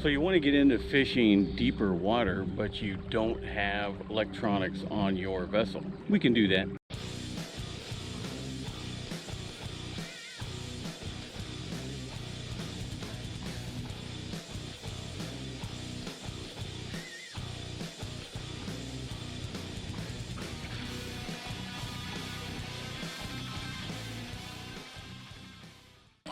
So you want to get into fishing deeper water, but you don't have electronics on your vessel. We can do that.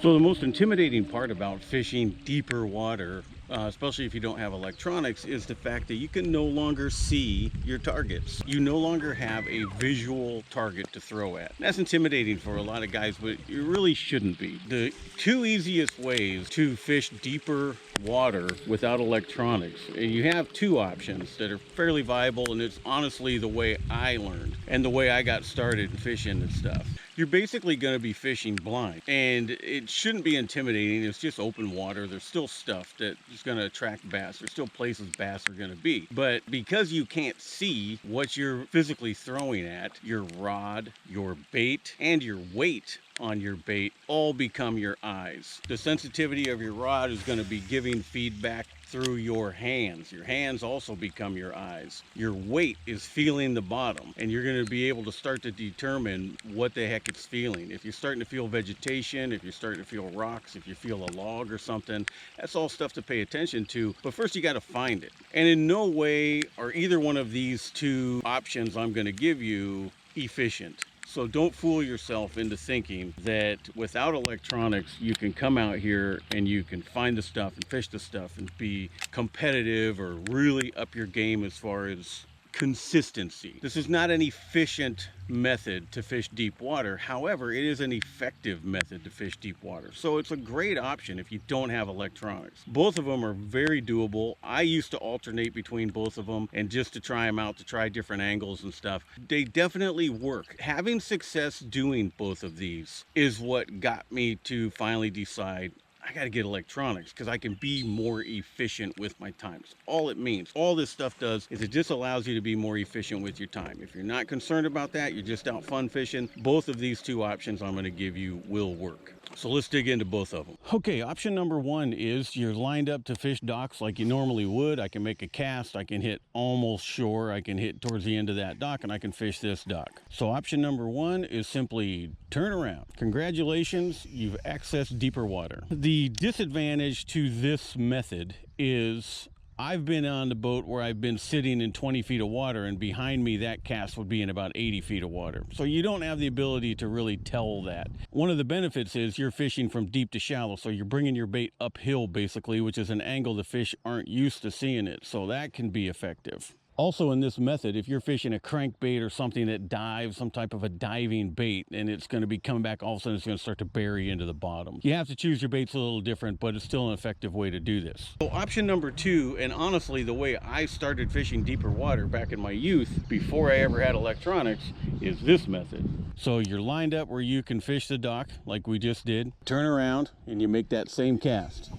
So the most intimidating part about fishing deeper water, especially if you don't have electronics, is the fact that you can no longer see your targets. You no longer have a visual target to throw at. That's intimidating for a lot of guys, but it really shouldn't be. The two easiest ways to fish deeper water without electronics, and you have two options that are fairly viable, and it's honestly the way I learned and the way I got started in fishing and stuff. You're basically going to be fishing blind, and it shouldn't be intimidating. It's just open water. There's still stuff that is going to attract bass. There's still places bass are going to be. But because you can't see what you're physically throwing at, your rod, your bait, and your weight on your bait all become your eyes. The sensitivity of your rod is going to be giving feedback through your hands. Your hands also become your eyes. Your weight is feeling the bottom, and you're going to be able to start to determine what the heck it's feeling. If you're starting to feel vegetation, if you're starting to feel rocks, if you feel a log or something, that's all stuff to pay attention to. But first you got to find it. And in no way are either one of these two options I'm going to give you efficient. So don't fool yourself into thinking that without electronics, you can come out here and you can find the stuff and fish the stuff and be competitive or really up your game as far as consistency. This is not an efficient method to fish deep water. However, it is an effective method to fish deep water. So it's a great option if you don't have electronics. Both of them are very doable. I used to alternate between both of them and just to try them out, to try different angles and stuff. They definitely work. Having success doing both of these is what got me to finally decide I got to get electronics because I can be more efficient with my time. That's all it means. All this stuff does is it just allows you to be more efficient with your time. If you're not concerned about that, you're just out fun fishing, both of these two options I'm going to give you will work. So let's dig into both of them. Okay, option number one is you're lined up to fish docks like you normally would. I can make a cast, I can hit almost shore, I can hit towards the end of that dock, and I can fish this dock. So option number one is simply turn around. Congratulations, you've accessed deeper water. The disadvantage to this method is I've been on the boat where I've been sitting in 20 feet of water, and behind me that cast would be in about 80 feet of water. So you don't have the ability to really tell that. One of the benefits is you're fishing from deep to shallow, so you're bringing your bait uphill basically, which is an angle the fish aren't used to seeing it. So that can be effective. Also in this method, if you're fishing a crankbait or something that dives, some type of a diving bait, and it's going to be coming back, all of a sudden it's going to start to bury into the bottom. You have to choose your baits a little different, but it's still an effective way to do this. So option number two, and honestly the way I started fishing deeper water back in my youth, before I ever had electronics, is this method. So you're lined up where you can fish the dock like we just did. Turn around and you make that same cast.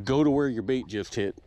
Go to where your bait just hit.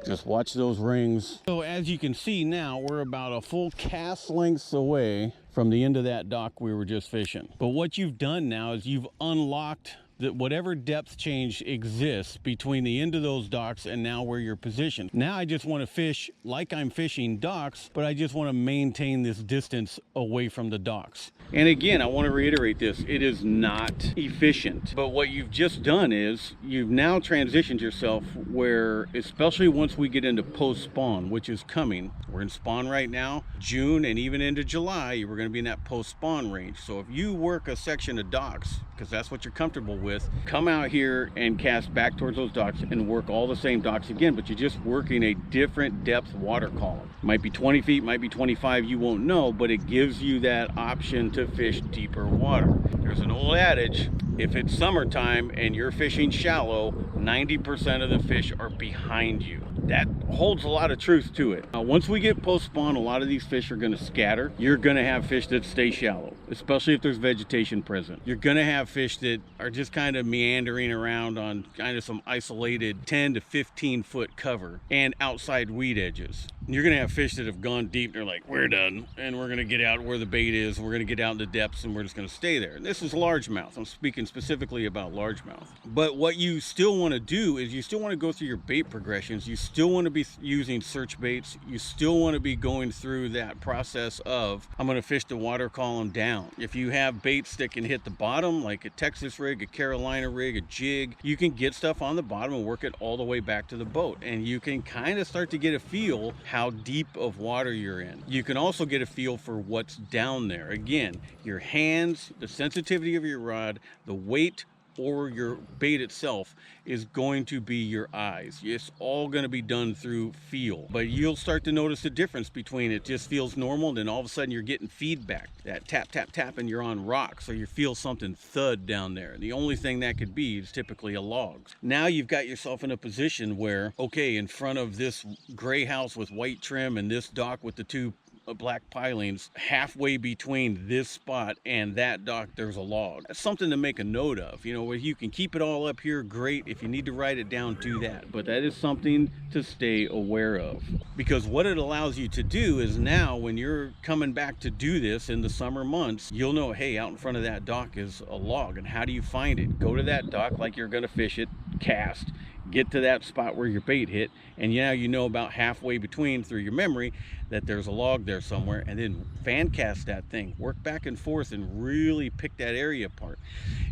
Just watch those rings. So as you can see now, we're about a full cast lengths away from the end of that dock we were just fishing. But what you've done now is you've unlocked that whatever depth change exists between the end of those docks and now where you're positioned. Now I just want to fish like I'm fishing docks, but I just want to maintain this distance away from the docks. And again, I want to reiterate this, it is not efficient. But what you've just done is you've now transitioned yourself where, especially once we get into post-spawn, which is coming, we're in spawn right now, June and even into July, we're going to be in that post-spawn range. So if you work a section of docks, because that's what you're comfortable with, come out here and cast back towards those docks and work all the same docks again, but you're just working a different depth water column. Might be 20 feet, might be 25, you won't know, but it gives you that option to fish deeper water. There's an old adage, if it's summertime and you're fishing shallow, 90% of the fish are behind you. That holds a lot of truth to it. Once we get post-spawn, a lot of these fish are going to scatter. You're going to have fish that stay shallow, especially if there's vegetation present. You're going to have fish that are just kind of meandering around on kind of some isolated 10 to 15 foot cover and outside weed edges. You're gonna have fish that have gone deep. They're like, we're done, and we're gonna get out where the bait is. We're gonna get out in the depths, and we're just gonna stay there. And this is largemouth. I'm speaking specifically about largemouth. But what you still want to do is you still want to go through your bait progressions. You still want to be using search baits. You still want to be going through that process of, I'm gonna fish the water column down. If you have baits that can hit the bottom, like a Texas rig, a Carolina rig, a jig, you can get stuff on the bottom and work it all the way back to the boat. And you can kind of start to get a feel how deep of water you're in. You can also get a feel for what's down there. Again, your hands, the sensitivity of your rod, the weight, or your bait itself is going to be your eyes. It's all going to be done through feel, but you'll start to notice the difference between it just feels normal and then all of a sudden you're getting feedback, that tap tap tap, and you're on rocks, or you feel something thud down there. The only thing that could be is typically a log. Now you've got yourself in a position where, okay, in front of this gray house with white trim and this dock with the two black pilings, halfway between this spot and that dock there's a log. That's something to make a note of. You know, if you can keep it all up here, great. If you need to write it down, do that. But that is something to stay aware of, because what it allows you to do is now when you're coming back to do this in the summer months, you'll know, hey, out in front of that dock is a log. And how do you find it? Go to that dock like you're going to fish it, cast, get to that spot where your bait hit, and now you know about halfway between through your memory that there's a log there somewhere, and then fan cast that thing, work back and forth and really pick that area apart.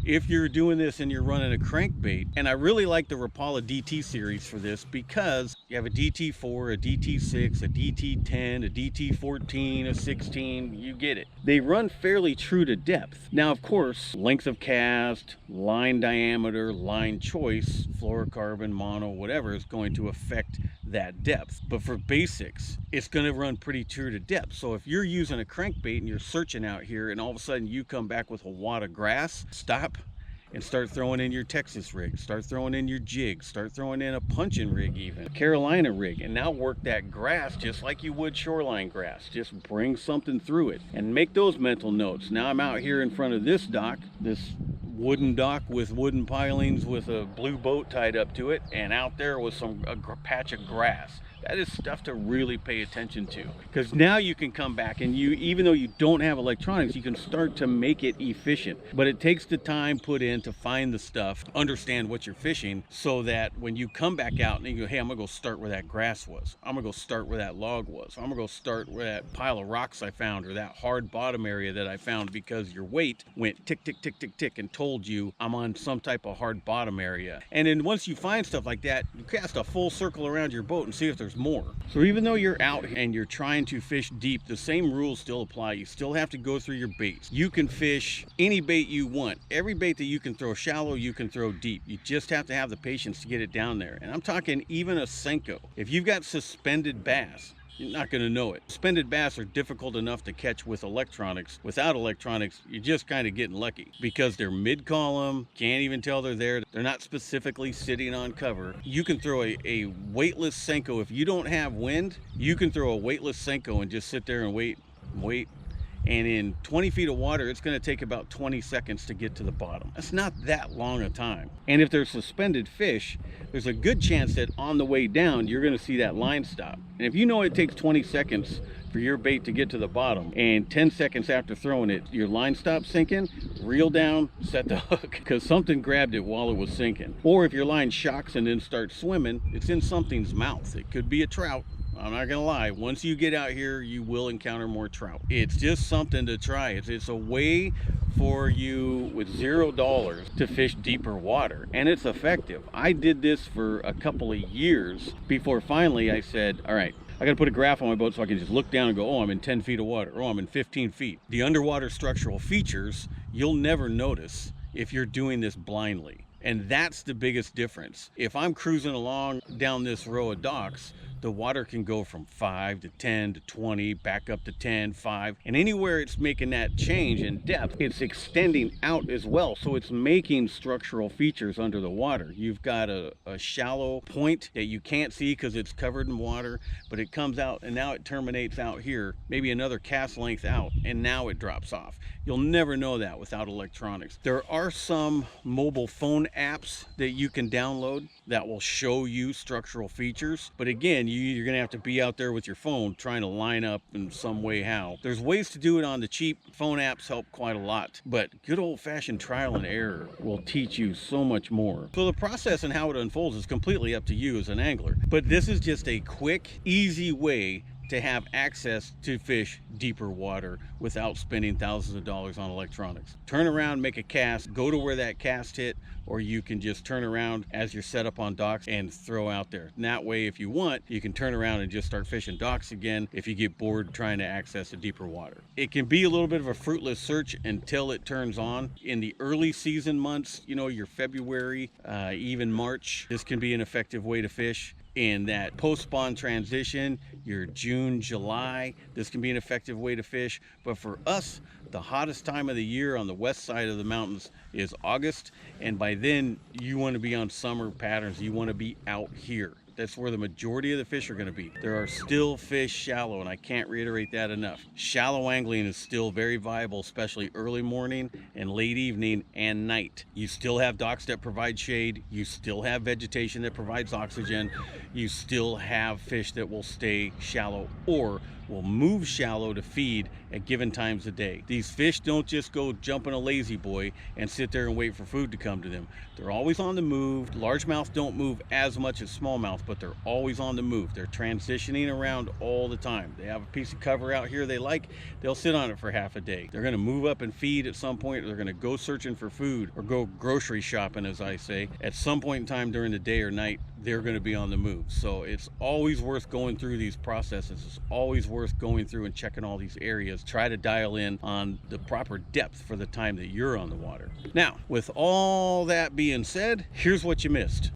If you're doing this and you're running a crankbait, and I really like the Rapala DT series for this, because you have a DT4, a DT6, a DT10, a DT14, a 16, you get it. They run fairly true to depth. Now, of course, length of cast, line diameter, line choice, fluorocarbon, mono, whatever, is going to affect that depth. But for basics, it's going to run pretty true to depth. So if you're using a crankbait and you're searching out here and all of a sudden you come back with a wad of grass, stop and start throwing in your Texas rig, start throwing in your jig, start throwing in a punching rig, even a Carolina rig, and now work that grass just like you would shoreline grass. Just bring something through it and make those mental notes. Now I'm out here in front of this dock, this wooden dock with wooden pilings with a blue boat tied up to it, and out there was a patch of grass. That is stuff to really pay attention to, because now you can come back and you, even though you don't have electronics, you can start to make it efficient. But it takes the time put in to find the stuff, understand what you're fishing, so that when you come back out and you go, hey, I'm gonna go start where that grass was, I'm gonna go start where that log was, I'm gonna go start where that pile of rocks I found, or that hard bottom area that I found, because your weight went tick tick tick tick tick and told you I'm on some type of hard bottom area. And then once you find stuff like that, you cast a full circle around your boat and see if there's more. So even though you're out and you're trying to fish deep, the same rules still apply. You still have to go through your baits. You can fish any bait you want. Every bait that you can throw shallow, you can throw deep. You just have to have the patience to get it down there. And I'm talking even a Senko. If you've got suspended bass, you're not going to know it. Suspended bass are difficult enough to catch with electronics. Without electronics, you're just kind of getting lucky, because they're mid-column, can't even tell they're there. They're not specifically sitting on cover. You can throw a weightless Senko. If you don't have wind, you can throw a weightless Senko and just sit there and wait. And in 20 feet of water, it's going to take about 20 seconds to get to the bottom. That's not that long a time. And if there's suspended fish, there's a good chance that on the way down, you're going to see that line stop. And if you know it takes 20 seconds for your bait to get to the bottom, and 10 seconds after throwing it, your line stops sinking, reel down, set the hook, because something grabbed it while it was sinking. Or if your line shocks and then starts swimming, it's in something's mouth. It could be a trout. I'm not gonna lie, once you get out here, you will encounter more trout. It's just something to try. It's a way for you with $0 to fish deeper water, and it's effective. I did this for a couple of years before finally I said, all right, I gotta put a graph on my boat so I can just look down and go, oh, I'm in 10 feet of water, oh, I'm in 15 feet. The underwater structural features, you'll never notice if you're doing this blindly. And that's the biggest difference. If I'm cruising along down this row of docks, the water can go from 5 to 10 to 20, back up to 10, 5. And anywhere it's making that change in depth, it's extending out as well. So it's making structural features under the water. You've got a shallow point that you can't see because it's covered in water, but it comes out and now it terminates out here, maybe another cast length out, and now it drops off. You'll never know that without electronics. There are some mobile phone apps that you can download that will show you structural features. But again, and you're gonna have to be out there with your phone trying to line up in some way how. There's ways to do it on the cheap. Phone apps help quite a lot, but good old-fashioned trial and error will teach you so much more. So the process and how it unfolds is completely up to you as an angler, but this is just a quick, easy way to have access to fish deeper water without spending thousands of dollars on electronics. Turn around, make a cast, go to where that cast hit, or you can just turn around as you're set up on docks and throw out there. And that way, if you want, you can turn around and just start fishing docks again if you get bored trying to access a deeper water. It can be a little bit of a fruitless search until it turns on. In the early season months, you know, your February, even March, this can be an effective way to fish. In that post-spawn transition, your June, July, this can be an effective way to fish. But for us, the hottest time of the year on the west side of the mountains is August. And by then, you want to be on summer patterns. You want to be out here. That's where the majority of the fish are going to be. There are still fish shallow, and I can't reiterate that enough. Shallow angling is still very viable, especially early morning and late evening and night. You still have docks that provide shade. You still have vegetation that provides oxygen. You still have fish that will stay shallow or will move shallow to feed at given times of day. These fish don't just go jumping a lazy boy and sit there and wait for food to come to them. They're always on the move. Largemouth don't move as much as smallmouth, but they're always on the move. They're transitioning around all the time. They have a piece of cover out here they like, they'll sit on it for half a day. They're gonna move up and feed at some point. They're gonna go searching for food or go grocery shopping, as I say. At some point in time during the day or night, they're gonna be on the move. So it's always worth going through these processes. It's always worth going through and checking all these areas. Try to dial in on the proper depth for the time that you're on the water. Now, with all that being said, here's what you missed.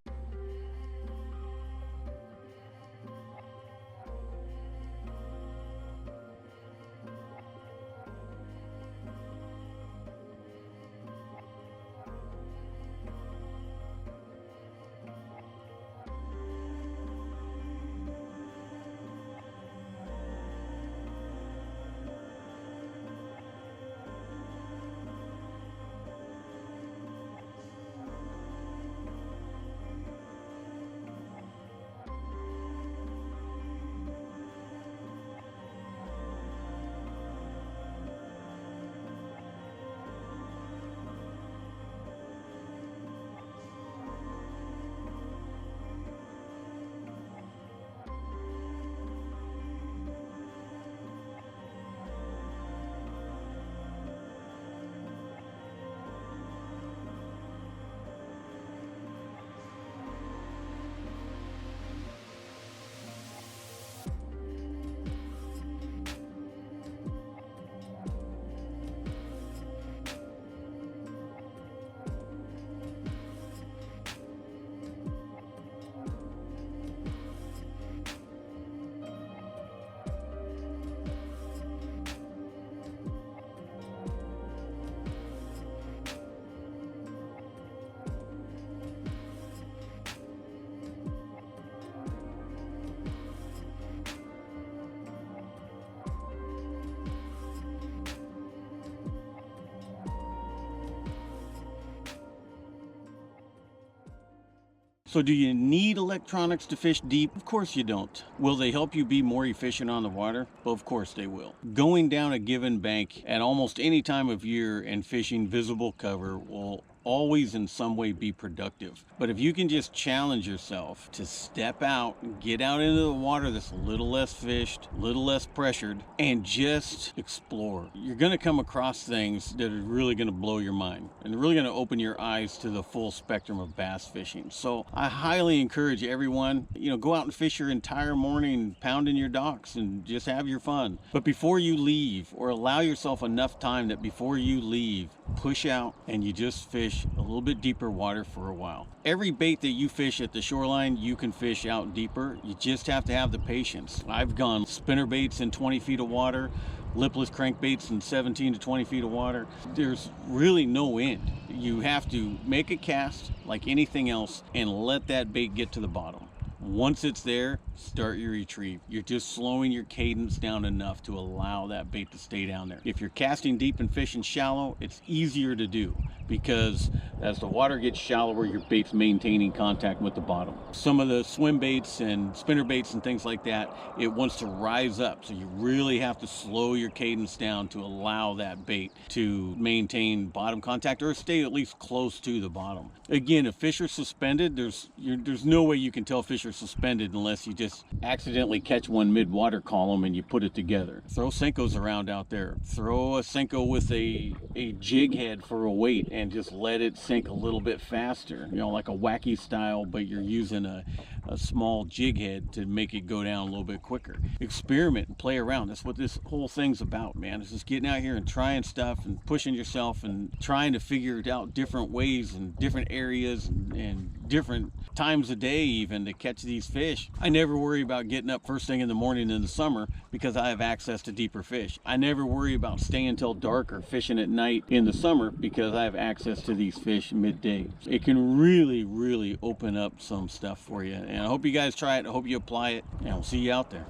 So do you need electronics to fish deep? Of course you don't. Will they help you be more efficient on the water? Well, of course they will. Going down a given bank at almost any time of year and fishing visible cover will always in some way be productive. But if you can just challenge yourself to step out, get out into the water that's a little less fished, a little less pressured, and just explore, you're going to come across things that are really going to blow your mind and really going to open your eyes to the full spectrum of bass fishing. So I highly encourage everyone, go out and fish your entire morning, pounding your docks and just have your fun. But before you leave, or allow yourself enough time that before you leave, push out and you just fish a little bit deeper water for a while. Every bait that you fish at the shoreline, you can fish out deeper. You just have to have the patience. I've gone spinner baits in 20 feet of water, lipless crankbaits in 17 to 20 feet of water. There's really no end. You have to make a cast like anything else and let that bait get to the bottom. Once it's there, start your retrieve. You're just slowing your cadence down enough to allow that bait to stay down there. If you're casting deep and fishing shallow, it's easier to do because as the water gets shallower, your bait's maintaining contact with the bottom. Some of the swim baits and spinner baits and things like that, it wants to rise up, so you really have to slow your cadence down to allow that bait to maintain bottom contact or stay at least close to the bottom. Again, if fish are suspended, there's no way you can tell fish are suspended unless you just accidentally catch one mid-water column and you put it together. Throw Senkos around out there. Throw a Senko with a jig head for a weight and just let it sink a little bit faster, you know, like a wacky style, but you're using a small jig head to make it go down a little bit quicker. Experiment and play around. That's what this whole thing's about, man. It's just getting out here and trying stuff and pushing yourself and trying to figure it out different ways and different areas and different times a day even to catch these fish. I never worry about getting up first thing in the morning in the summer because I have access to deeper fish. I never worry about staying till dark or fishing at night in the summer because I have access to these fish midday. It can really, really open up some stuff for you. And I hope you guys try it. I hope you apply it, and I'll see you out there.